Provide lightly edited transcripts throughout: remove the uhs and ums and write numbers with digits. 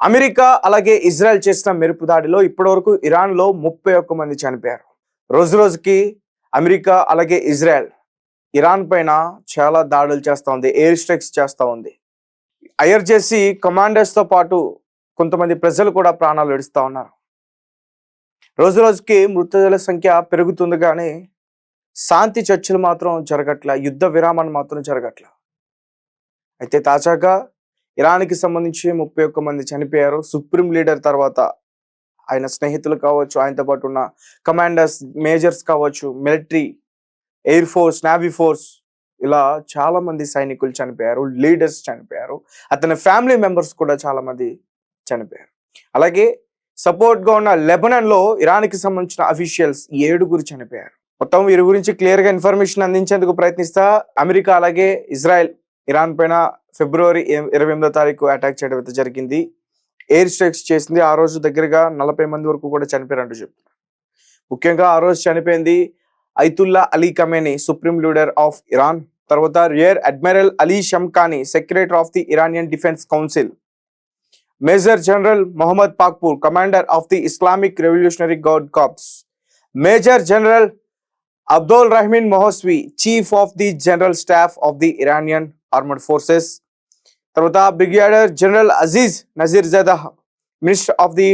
America అలాగే Israel చేసిన మెరుపు దాడిలో ఇప్పటివరకు ఇరాన్లో 31 మంది చనిపోయారు. రోజు రోజుకి అమెరికా అలాగే ఇజ్రాయెల్ ఇరాన్ పైన చాలా దాడులు చేస్తూ ఉంది, ఎయిర్ స్ట్రైక్స్ చేస్తూ ఉంది. ఐఆర్జేసీ కమాండర్స్తో పాటు కొంతమంది ప్రజలు కూడా ప్రాణాలు విడుస్తూ ఉన్నారు. రోజు రోజుకి మృతుల సంఖ్య పెరుగుతుంది కానీ శాంతి చర్చలు మాత్రం జరగట్ల, యుద్ధ విరామాన్ని మాత్రం జరగట్ల. అయితే తాజాగా ఇరాన్కి సంబంధించి 31 మంది చనిపోయారు. సుప్రీం లీడర్ తర్వాత ఆయన స్నేహితులు కావచ్చు, ఆయనతో పాటు ఉన్న కమాండర్స్, మేజర్స్ కావచ్చు, military, air force, navy force, ఇలా చాలా మంది సైనికులు చనిపోయారు, లీడర్స్ చనిపోయారు, అతని ఫ్యామిలీ మెంబర్స్ కూడా చాలా మంది చనిపోయారు. అలాగే సపోర్ట్ గా ఉన్న లెబనాన్ లో ఇరాన్కి సంబంధించిన అఫీషియల్స్ 7 చనిపోయారు. మొత్తం వీరి గురించి క్లియర్ గా ఇన్ఫర్మేషన్ అందించేందుకు ప్రయత్నిస్తా. అమెరికా అలాగే ఇజ్రాయెల్ ఇరాన్ పైన ఫిబ్రవరి 28వ తారీఖు అటాక్ చేయడం అయితే జరిగింది. ఎయిర్ స్ట్రైక్స్ చేసింది. ఆ రోజు దగ్గరగా 40 మంది వరకు కూడా చనిపోయారంటూ చెప్తున్నారు. ముఖ్యంగా ఆ రోజు చనిపోయింది Ayatollah Ali Khamenei, supreme leader of Iran. తర్వాత rear admiral Ali Shamkhani, secretary of the Iranian defence council. Major general Mohammad Pakpour, commander of the Islamic revolutionary gourd corps. Major general Abdul Rahim Mousavi, chief of the general staff of the Iranian armoured forces. తర్వాత brigadier general Aziz Nasirzadeh, minister of the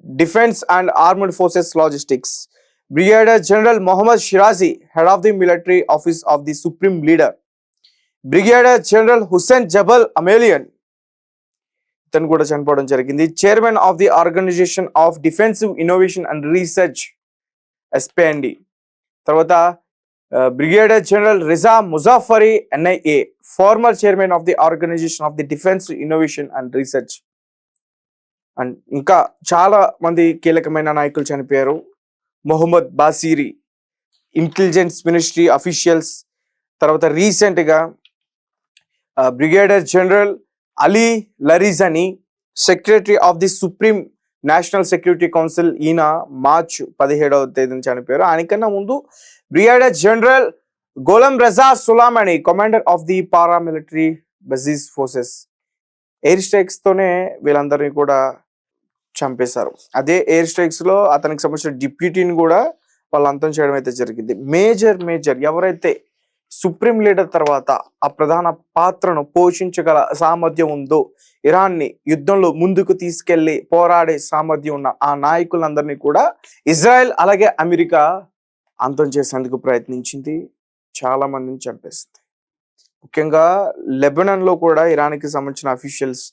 defence and armoured forces logistics. Brigadier general Mohammad Shirazi, head of the military office of the supreme leader. Brigadier general Hossein Jabal Amelian, ఇతను కూడా చనిపోవడం జరిగింది. Chairman of the organization of defensive innovation and research, SPND. తర్వాత brigadier general Reza Mozaffari, Nia, former chairman of the organization of the defence innovation and research. And ఇంకా చాలా మంది కీలకమైన నాయకులు చనిపోయారు. Mohammad Basiri, intelligence ministry officials. తర్వాత recent గా brigadier general Ali Larijani, secretary of the supreme national security council, ఈయన March 17వ తేదీన చనిపోయారు. ఆయనకన్నా ముందు brigadier general Gholam Reza Soleimani, commander of the paramilitary Basij forces. Air strikes తోనే వీళ్ళందరినీ కూడా చంపేశారు. అదే ఎయిర్ స్ట్రైక్స్ లో అతనికి సంబంధించిన డిప్యూటీని కూడా వాళ్ళు అంతం చేయడం అయితే జరిగింది. మేజర్ ఎవరైతే సుప్రీం లీడర్ తర్వాత ఆ ప్రధాన పాత్రను పోషించగల సామర్థ్యం ఉందో, ఇరాన్ని యుద్ధంలో ముందుకు తీసుకెళ్లి పోరాడే సామర్థ్యం ఉన్న ఆ నాయకులందరినీ కూడా ఇజ్రాయెల్ అలాగే అమెరికా అంతం చేసేందుకు ప్రయత్నించింది. చాలా మందిని చంపేసింది. ముఖ్యంగా లెబనాన్ లో కూడా ఇరాన్కి సంబంధించిన అఫీషియల్స్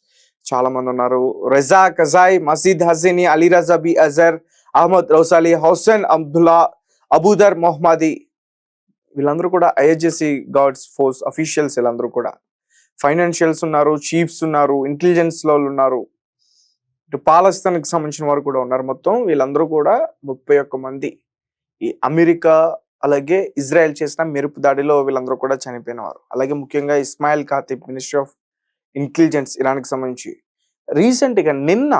చాలా మంది ఉన్నారు. రెజా కజాయ్, మసీద్ హజీని, అలీ రజా బి అజర్, అహ్మద్ రౌసాలి, హుస్సేన్ అబ్దుల్లా, అబూదర్ మొహమ్మది, వీళ్ళందరూ కూడా ఐఆర్జేసీ గార్డ్స్ ఫోర్స్ అఫీషియల్స్. వీళ్ళందరూ కూడా ఫైనాన్షియల్స్ ఉన్నారు, చీఫ్స్ ఉన్నారు, ఇంటెలిజెన్స్ లో ఉన్నారు, ఇటు పాలస్తీన్కి సంబంధించిన వారు కూడా ఉన్నారు. మొత్తం వీళ్ళందరూ కూడా 31 మంది ఈ అమెరికా అలాగే ఇజ్రాయెల్ చేసిన మెరుపు దాడిలో వీళ్ళందరూ కూడా చనిపోయిన వారు. అలాగే ముఖ్యంగా ఇస్మాయిల్ ఖాతిబ్, మినిస్టర్ ఆఫ్ ఇంటెలిజెన్స్ ఇరాన్కి సంబంధించి రీసెంట్ గా నిన్న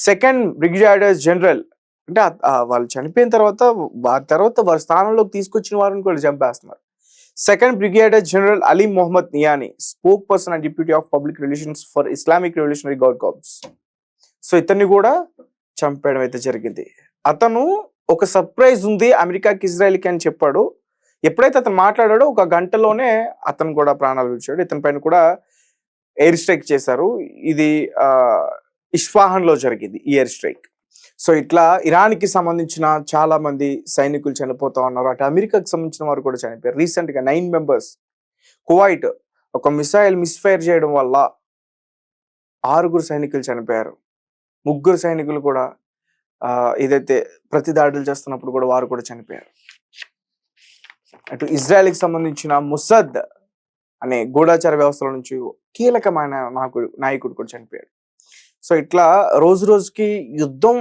సెకండ్ బ్రిగేడియర్ జనరల్, అంటే వాళ్ళు చనిపోయిన తర్వాత వారి స్థానంలోకి తీసుకొచ్చిన వారిని కూడా చంపేస్తున్నారు. Second brigadier general Ali Mohammad Naeini, spokesperson and deputy of public relations for Islamic revolutionary gourd Corps. So ఇతన్ని కూడా చంపేయడం అయితే జరిగింది. అతను ఒక సర్ప్రైజ్ ఉంది అమెరికాకి, ఇజ్రాయెల్కి అని చెప్పాడు. ఎప్పుడైతే అతను మాట్లాడాడో 1 గంటలోనే అతను కూడా ప్రాణాలు విడిచాడు. ఇతని పైన కూడా ఎయిర్ స్ట్రైక్ చేశారు. ఇది ఇస్ఫాహాన్ లో జరిగింది ఈ ఎయిర్ స్ట్రైక్. సో ఇట్లా ఇరాన్కి సంబంధించిన చాలా మంది సైనికులు చనిపోతా ఉన్నారు. అటు అమెరికాకి సంబంధించిన వారు కూడా చనిపోయారు. రీసెంట్ గా 9 మెంబర్స్. కువైట్ ఒక మిసైల్ మిస్ఫైర్ చేయడం వల్ల 6 సైనికులు చనిపోయారు. 3 సైనికులు కూడా ఏదైతే ప్రతి దాడులు చేస్తున్నప్పుడు కూడా వారు కూడా చనిపోయారు. అటు ఇజ్రాయెల్కి సంబంధించిన ముసద్ అనే గూఢాచార వ్యవస్థల నుంచి కీలకమైన నాయకుడు కూడా చనిపోయాడు. సో ఇట్లా రోజు రోజుకి యుద్ధం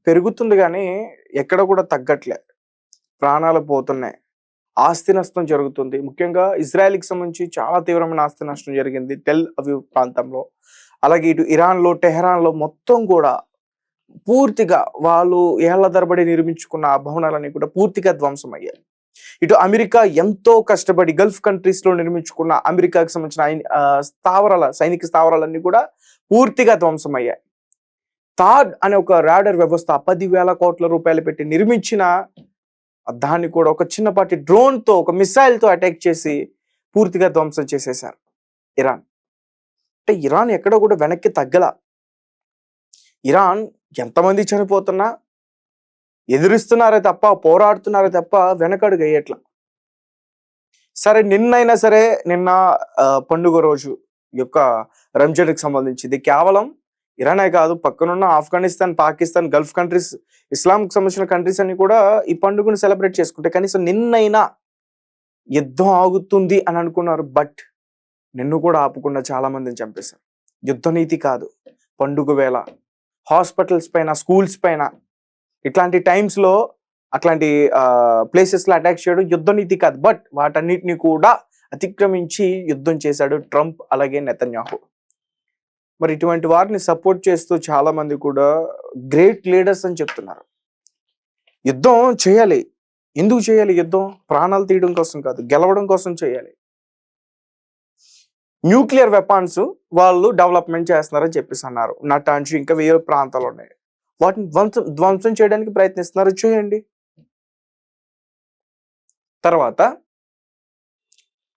పెరుగుతుంది కానీ ఎక్కడ కూడా తగ్గట్లే. ప్రాణాలు పోతున్నాయి, ఆస్తి నష్టం జరుగుతుంది. ముఖ్యంగా ఇజ్రాయెల్కి సంబంధించి చాలా తీవ్రమైన ఆస్తి నష్టం జరిగింది టెల్ అవీవ్ ప్రాంతంలో. అలాగే ఇటు ఇరాన్లో, టెహరాన్లో మొత్తం కూడా పూర్తిగా వాళ్ళు ఏళ్ల తరబడి నిర్మించుకున్న ఆ భవనాలన్నీ కూడా పూర్తిగా ధ్వంసమయ్యాయి. ఇటు అమెరికా ఎంతో కష్టపడి గల్ఫ్ కంట్రీస్ లో నిర్మించుకున్న అమెరికాకి సంబంధించిన స్థావరాల సైనిక స్థావరాలన్నీ కూడా పూర్తిగా ధ్వంసమయ్యాయి. థాడ్ అనే ఒక రాడర్ వ్యవస్థ 10,000 కోట్ల రూపాయలు పెట్టి నిర్మించిన దాన్ని కూడా ఒక చిన్నపాటి డ్రోన్తో, ఒక మిసైల్తో అటాక్ చేసి పూర్తిగా ధ్వంసం చేసేశారు ఇరాన్. అంటే ఇరాన్ ఎక్కడ కూడా వెనక్కి తగ్గల. ఇరాన్ ఎంతమంది చనిపోతున్నా ఎదురిస్తున్నారే తప్ప, పోరాడుతున్నారే తప్ప వెనకడుగు వేయట్ల. సరే నిన్నైనా సరే, నిన్న పండుగ రోజు యొక్క రంజాన్కి సంబంధించింది కేవలం ఇరానే కాదు, పక్కనున్న ఆఫ్ఘనిస్తాన్, పాకిస్తాన్, గల్ఫ్ కంట్రీస్, ఇస్లాంకి సంబంధించిన కంట్రీస్ అన్ని కూడా ఈ పండుగను సెలబ్రేట్ చేసుకుంటే కనీసం నిన్నైనా యుద్ధం ఆగుతుంది అని అనుకున్నారు. బట్ నిన్ను కూడా ఆపకుండా చాలా మందిని చంపేశారు. యుద్ధ నీతి కాదు, పండుగ వేళ హాస్పిటల్స్ పైన, స్కూల్స్ పైన ఇట్లాంటి టైమ్స్లో అట్లాంటి ప్లేసెస్లో అటాక్ చేయడం యుద్ధ నీతి కాదు. బట్ వాటన్నిటిని కూడా అతిక్రమించి యుద్ధం చేశాడు ట్రంప్ అలాగే నెతన్యాహు. మరి ఇటువంటి వారిని సపోర్ట్ చేస్తూ చాలా మంది కూడా గ్రేట్ లీడర్స్ అని చెప్తున్నారు. యుద్ధం చేయాలి. ఎందుకు చేయాలి యుద్ధం? ప్రాణాలు తీయడం కోసం కాదు, గెలవడం కోసం చేయాలి. న్యూక్లియర్ వెపన్స్ వాళ్ళు డెవలప్మెంట్ చేస్తున్నారని చెప్పేసి అన్నారు. నటాంచు ఇంకా వేరే ప్రాంతాలు ఉన్నాయి, వాటిని ధ్వంసం చేయడానికి ప్రయత్నిస్తున్నారు. చేయండి. తర్వాత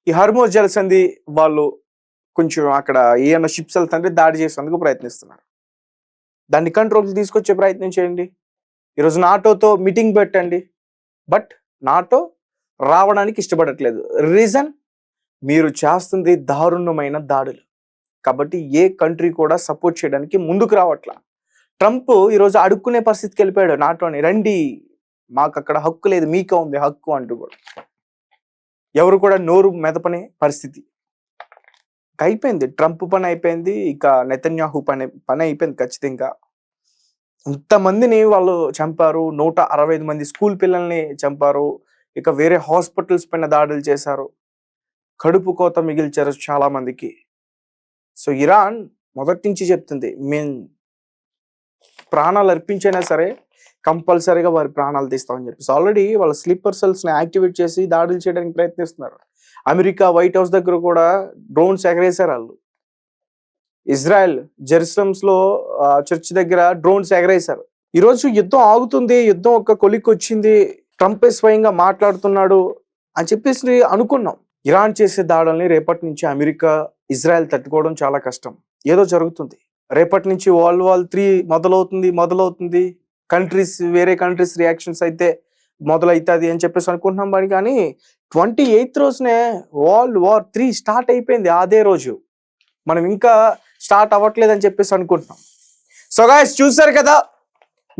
ఈ హర్మోజ్ జలసంధి వాళ్ళు కొంచెం అక్కడ ఏమైనా షిప్స్ వెళ్తుంటే దాడి చేసేందుకు ప్రయత్నిస్తున్నారు. దాన్ని కంట్రోల్కి తీసుకొచ్చే ప్రయత్నం చేయండి. ఈరోజు నాటోతో మీటింగ్ పెట్టండి. బట్ నాటో రావడానికి ఇష్టపడట్లేదు. రీజన్, మీరు చేస్తుంది దారుణమైన దాడులు. కాబట్టి ఏ కంట్రీ కూడా సపోర్ట్ చేయడానికి ముందుకు రావట్లా. ట్రంప్ ఈరోజు అడుక్కునే పరిస్థితికి వెళ్ళిపోయాడు. నాటోని రండి, మాకు అక్కడ హక్కు లేదు, మీకే ఉంది హక్కు అంటూ కూడా ఎవరు కూడా నోరు మెదపనే పరిస్థితి. అయిపోయింది, ట్రంప్ పని అయిపోయింది, ఇక నెతన్యాహు పని అయిపోయింది. ఖచ్చితంగా ఇంతమందిని వాళ్ళు చంపారు. 165 మంది స్కూల్ పిల్లల్ని చంపారు. ఇక వేరే హాస్పిటల్స్ పైన దాడులు చేశారు. కడుపు కోత మిగిల్చారు చాలా మందికి. సో ఇరాన్ మొదటి నుంచి చెప్తుంది, మేము ప్రాణాలు అర్పించైనా సరే కంపల్సరీగా వారి ప్రాణాలు తీస్తామని చెప్పేసి ఆల్రెడీ వాళ్ళ స్లీపర్ సెల్స్ని యాక్టివేట్ చేసి దాడులు చేయడానికి ప్రయత్నిస్తున్నారు. అమెరికా వైట్ హౌస్ దగ్గర కూడా డ్రోన్స్ ఎగరేశారు వాళ్ళు. ఇజ్రాయెల్ జెరూసలంలో చర్చ్ దగ్గర డ్రోన్స్ ఎగరేశారు. ఈరోజు యుద్ధం ఆగుతుంది, యుద్ధం ఒక కొలిక్కి వచ్చింది, ట్రంపే స్వయంగా మాట్లాడుతున్నాడు అని చెప్పేసి అనుకున్నాం. ఇరాన్ చేసే దాడుల్ని రేపటి నుంచి అమెరికా, ఇజ్రాయెల్ తట్టుకోవడం చాలా కష్టం. ఏదో జరుగుతుంది. రేపటి నుంచి వరల్డ్ వార్ 3 మొదలవుతుంది. కంట్రీస్, వేరే కంట్రీస్ రియాక్షన్స్ అయితే మొదలవుతుంది అని చెప్పేసి అనుకుంటున్నాం. మరి కానీ 28th రోజునే వరల్డ్ వార్ 3 స్టార్ట్ అయిపోయింది. అదే రోజు మనం ఇంకా స్టార్ట్ అవ్వట్లేదు అని చెప్పేసి అనుకుంటున్నాం. సో గైస్, చూసారు కదా,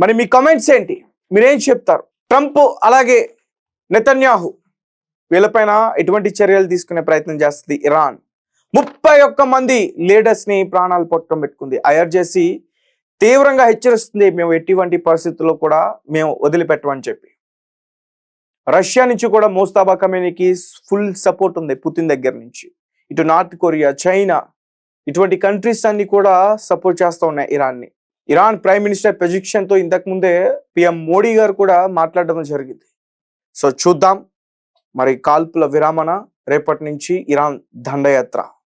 మరి మీ కమెంట్స్ ఏంటి? మీరేం చెప్తారు? ట్రంప్ అలాగే నెతన్యాహు వీళ్ళపైన ఎటువంటి చర్యలు తీసుకునే ప్రయత్నం చేస్తుంది ఇరాన్? 31 మంది లీడర్స్ ని ప్రాణాలు పట్టుకొని పెట్టుకుంది. ఐఆర్జేసీ తీవ్రంగా హెచ్చరిస్తుంది, మేము ఎటువంటి పరిస్థితుల్లో కూడా మేము వదిలిపెట్టమని చెప్పి. రష్యా నుంచి కూడా మోస్తాబా ఖమేనీకి ఫుల్ సపోర్ట్ ఉంది పుతిన్ దగ్గర నుంచి. ఇటు నార్త్ కొరియా, చైనా, ఇటువంటి కంట్రీస్ అన్ని కూడా సపోర్ట్ చేస్తూ ఉన్నాయి ఇరాన్ని. ఇరాన్ ప్రైమ్ మినిస్టర్ పెజిక్షన్తో ఇంతకు ముందే పిఎం మోడీ గారు కూడా మాట్లాడడం జరిగింది. సో చూద్దాం, మరి కాల్పుల విరామణ, రేపటి నుంచి ఇరాన్ దండయాత్ర.